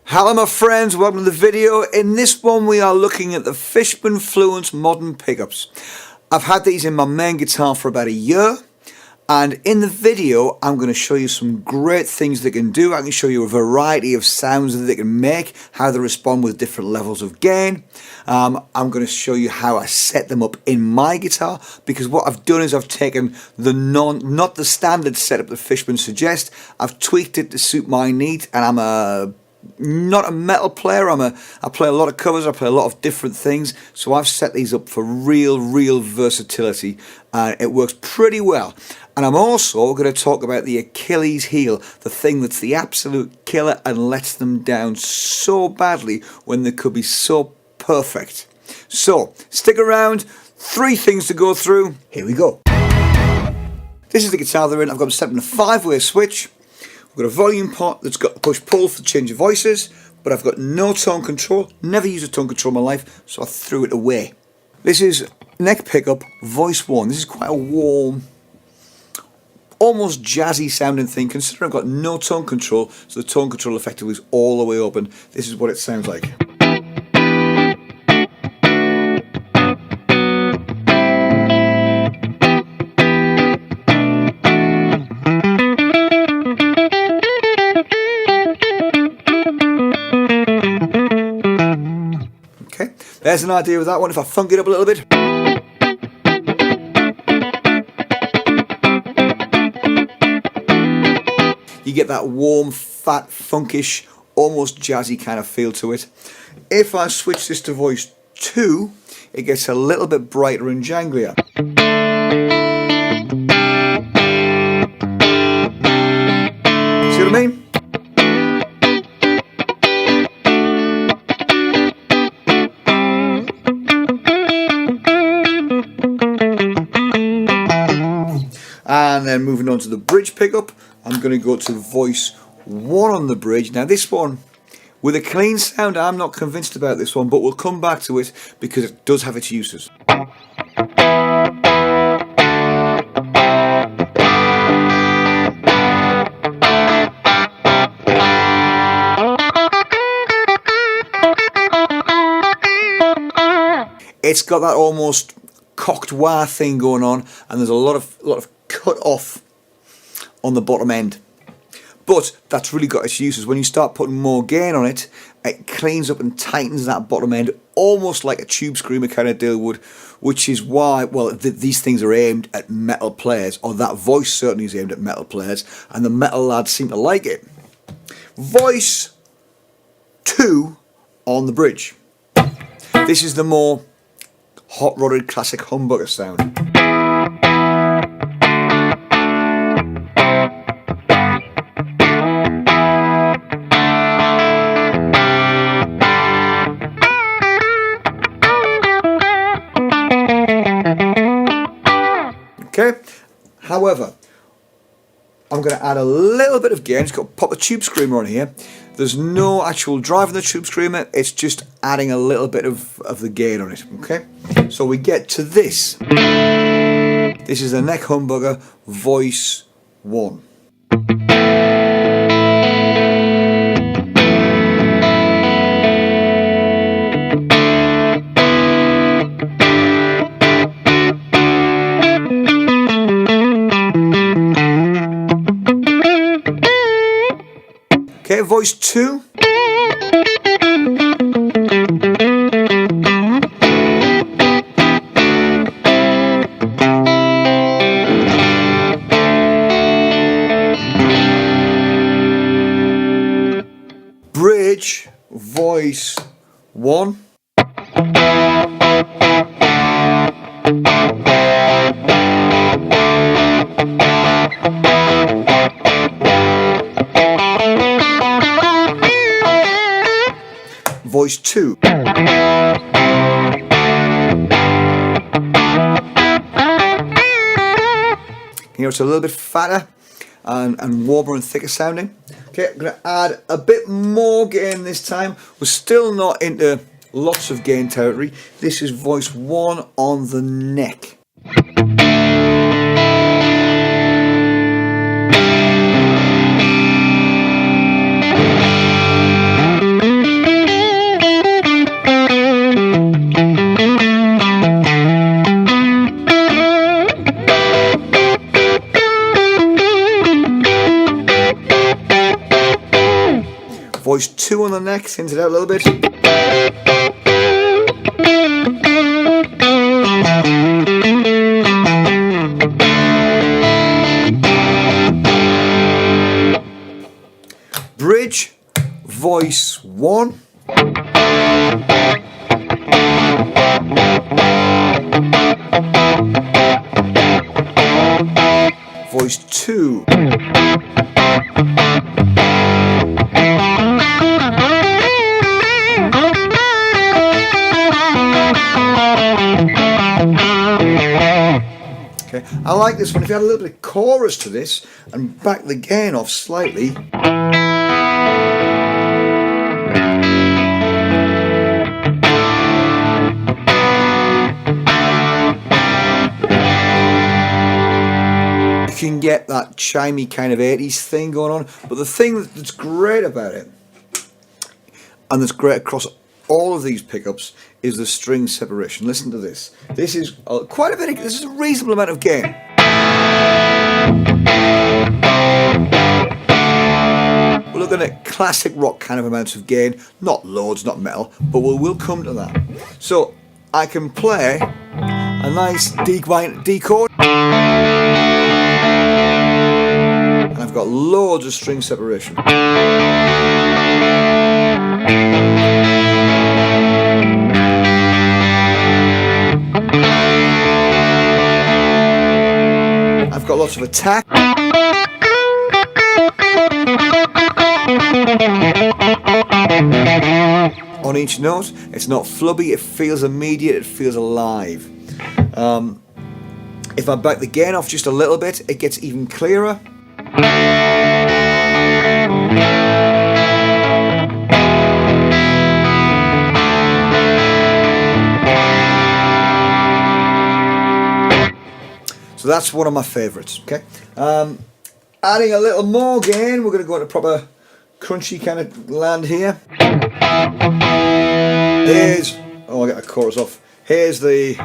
Hello my friends, welcome to the video. In this one we are looking at the FISHMAN FLUENCE Modern pickups. I've had these in my main guitar for about a year, and in the video I'm going to show you some great things they can do. I can show you a variety of sounds that they can make, how they respond with different levels of gain. I'm going to show you how I set them up in my guitar, because what I've done is I've taken the not the standard setup that FISHMAN suggest. I've tweaked it to suit my needs, and I'm not a metal player. I play a lot of covers, I play a lot of different things, so I've set these up for real versatility, and it works pretty well. And I'm also going to talk about the Achilles heel, the thing that's the absolute killer and lets them down so badly when they could be so perfect. So stick around, 3 things to go through, here we go. This is the guitar they're in. I've got them set in a 5-way switch. I've got a volume pot that's got push-pull for change of voices, but I've got no tone control. Never used a tone control in my life, so I threw it away. This is neck pickup, voice 1. This is quite a warm, almost jazzy sounding thing, considering I've got no tone control, so the tone control effectively is all the way open. This is what it sounds like. Okay, there's an idea of that one. If I funk it up a little bit. You get that warm, fat, funkish, almost jazzy kind of feel to it. If I switch this to voice 2, it gets a little bit brighter and janglier. See what I mean? And then moving on to the bridge pickup, I'm going to go to voice 1 on the bridge. Now this one, with a clean sound, I'm not convinced about this one, but we'll come back to it because it does have its uses. It's got that almost cocked wah thing going on, and there's a lot of cut off on the bottom end, but that's really got its uses. When you start putting more gain on it, it cleans up and tightens that bottom end, almost like a tube screamer kind of deal would, which is why, well, these things are aimed at metal players, or that voice certainly is aimed at metal players, and the metal lads seem to like it. Voice 2 on the bridge. This is the more hot-rodded classic humbucker sound. Okay, however, I'm going to add a little bit of gain. It's got to pop a tube screamer on here. There's no actual drive in the tube screamer, it's just adding a little bit of the gain on it, okay? So we get to this. This is the neck humbucker, voice 1. Okay, voice 2. Bridge, voice 1. Voice 2. Here it's a little bit fatter and warmer and thicker sounding. Okay, I'm going to add a bit more gain this time. We're still not into lots of gain territory. This is voice 1 on the neck. Voice 2 on the neck, thins it out a little bit. Bridge, voice 1. Voice 2. Okay, I like this one. If you had a little bit of chorus to this and back the gain off slightly. You can get that chimey kind of 80s thing going on, but the thing that's great about it, and that's great across all of these pickups, is the string separation. Listen to this. This is quite a bit. This is a reasonable amount of gain. We're looking at classic rock kind of amounts of gain, not loads, not metal, but we'll come to that. So I can play a nice D chord, and I've got loads of string separation. I've got lots of attack. On each note, it's not flubby, it feels immediate, it feels alive. If I back the gain off just a little bit, it gets even clearer. So that's one of my favourites. Okay, adding a little more gain, we're going to go into proper crunchy kind of land here. Here's, oh, I got the chorus off. Here's the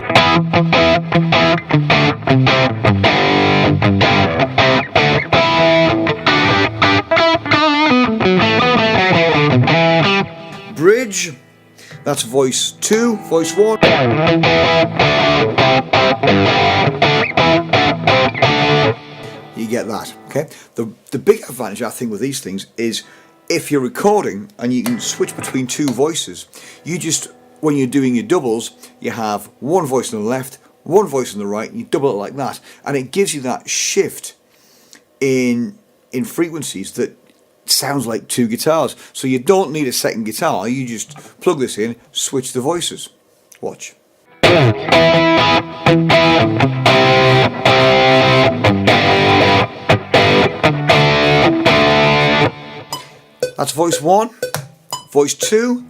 bridge. That's voice 2, voice 1. You get that, okay? The big advantage I think with these things is if you're recording and you can switch between two voices, you just, when you're doing your doubles, you have one voice on the left, one voice on the right, and you double it like that, and it gives you that shift in frequencies that sounds like two guitars. So you don't need a second guitar, you just plug this in, switch the voices. Watch. That's voice 1, voice 2.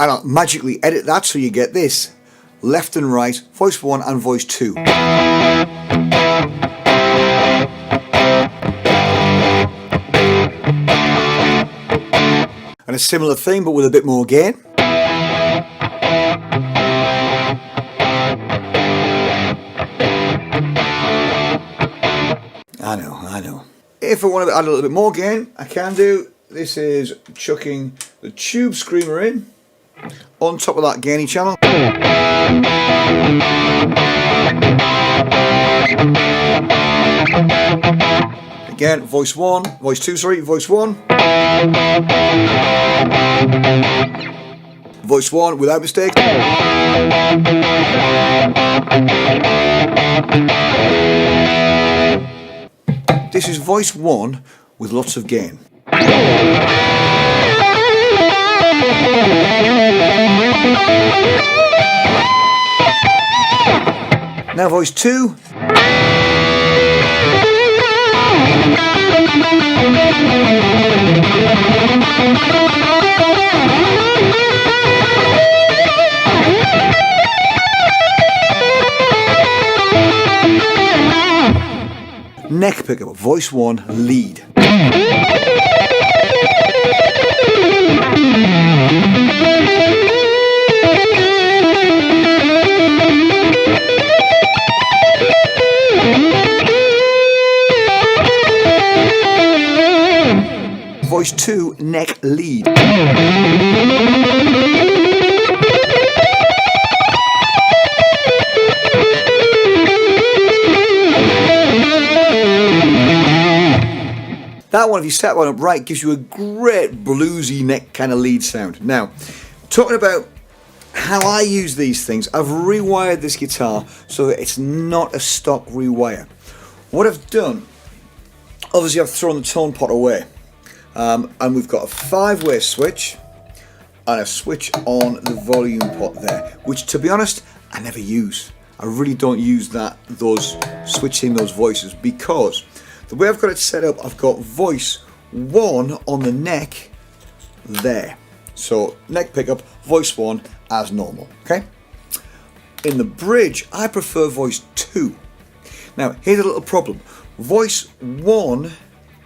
And I'll magically edit that so you get this. Left and right, voice 1 and voice 2. And a similar thing but with a bit more gain. I know. If I want to add a little bit more gain, I can do. This is chucking the tube screamer in on top of that gainy channel. Again, voice 1, voice 2, sorry, voice 1. Voice 1 without mistake. This is voice 1 with lots of gain. Now voice 2. Neck pickup, voice 1, lead. voice 2 neck lead. That one, if you set one up right, gives you a great bluesy neck kind of lead sound. Now, talking about how I use these things, I've rewired this guitar so that it's not a stock rewire. What I've done, obviously I've thrown the tone pot away, and we've got a 5-way switch and a switch on the volume pot there, which, to be honest, I never use. I really don't use switching those voices, because the way I've got it set up, I've got voice 1 on the neck there. So neck pickup, voice 1 as normal, okay? In the bridge, I prefer voice 2. Now, here's a little problem. Voice 1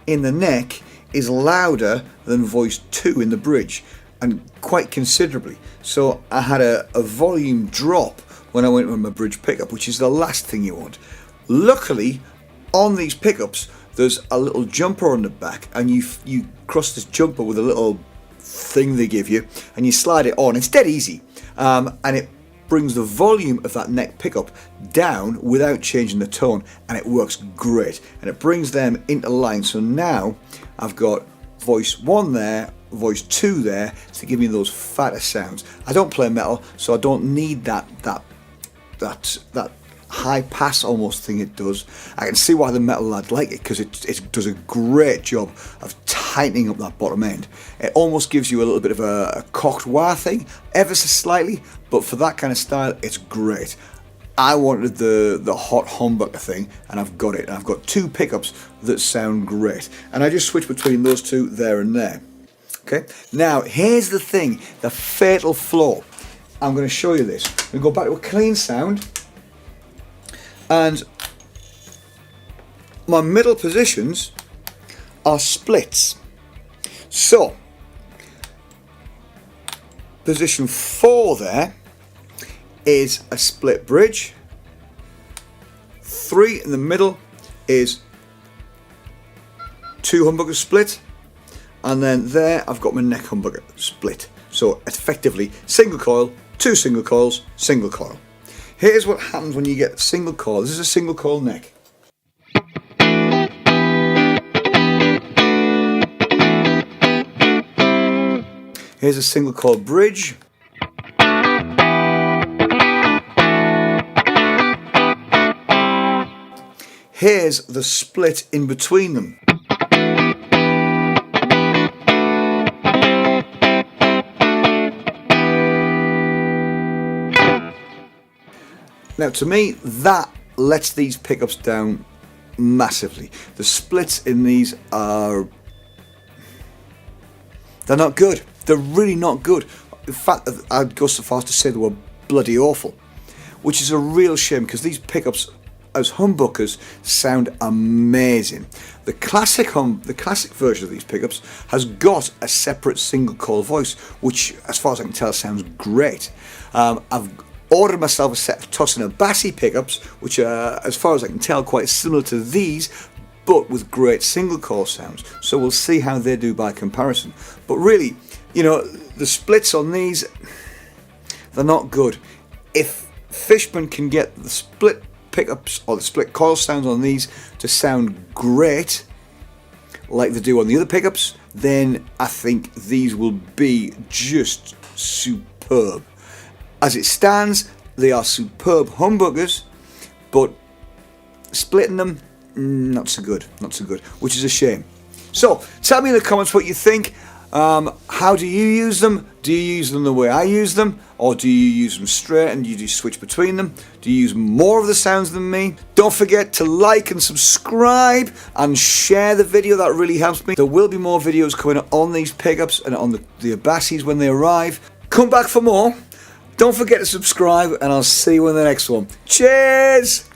in the neck is louder than voice 2 in the bridge, and quite considerably. So I had a volume drop when I went with my bridge pickup, which is the last thing you want. Luckily, on these pickups, there's a little jumper on the back, and you cross this jumper with a little thing they give you, and you slide it on. It's dead easy, and it brings the volume of that neck pickup down without changing the tone, and it works great, and it brings them into line. So now I've got voice 1 there, voice 2 there, to give me those fatter sounds. I don't play metal, so I don't need that high pass almost thing it does. I can see why the metal lads like it, because it does a great job of tightening up that bottom end. It almost gives you a little bit of a cocked wah thing, ever so slightly, but for that kind of style, it's great. I wanted the hot humbucker thing, and I've got it. And I've got 2 pickups that sound great, and I just switch between those 2 there and there. Okay, now here's the thing, the fatal flaw. I'm going to show you this. We go back to a clean sound, and my middle positions are splits. So position 4 there is a split bridge. 3 in the middle is 2 humbuckers split, and then there I've got my neck humbucker split. So effectively single coil, 2 single coils, single coil. Here's what happens when you get single coil. This is a single coil neck. Here's a single coil bridge. Here's the split in between them. Now, to me, that lets these pickups down massively. The splits in these they're not good. They're really not good. In fact, I'd go so far as to say they were bloody awful, which is a real shame, because these pickups as humbuckers sound amazing. The classic version of these pickups has got a separate single coil voice, which, as far as I can tell, sounds great. I've ordered myself a set of Tossin and Bassy pickups, which are, as far as I can tell, quite similar to these, but with great single coil sounds. So we'll see how they do by comparison. But really, you know, the splits on these, they're not good. If Fishman can get the split pickups or the split coil sounds on these to sound great, like they do on the other pickups, then I think these will be just superb. As it stands, they are superb humbuckers, but splitting them, not so good, which is a shame. So, tell me in the comments what you think. How do you use them? Do you use them the way I use them? Or do you use them straight and you just switch between them? Do you use more of the sounds than me? Don't forget to like and subscribe and share the video, that really helps me. There will be more videos coming on these pickups and on the Abassis when they arrive. Come back for more. Don't forget to subscribe, and I'll see you in the next one. Cheers!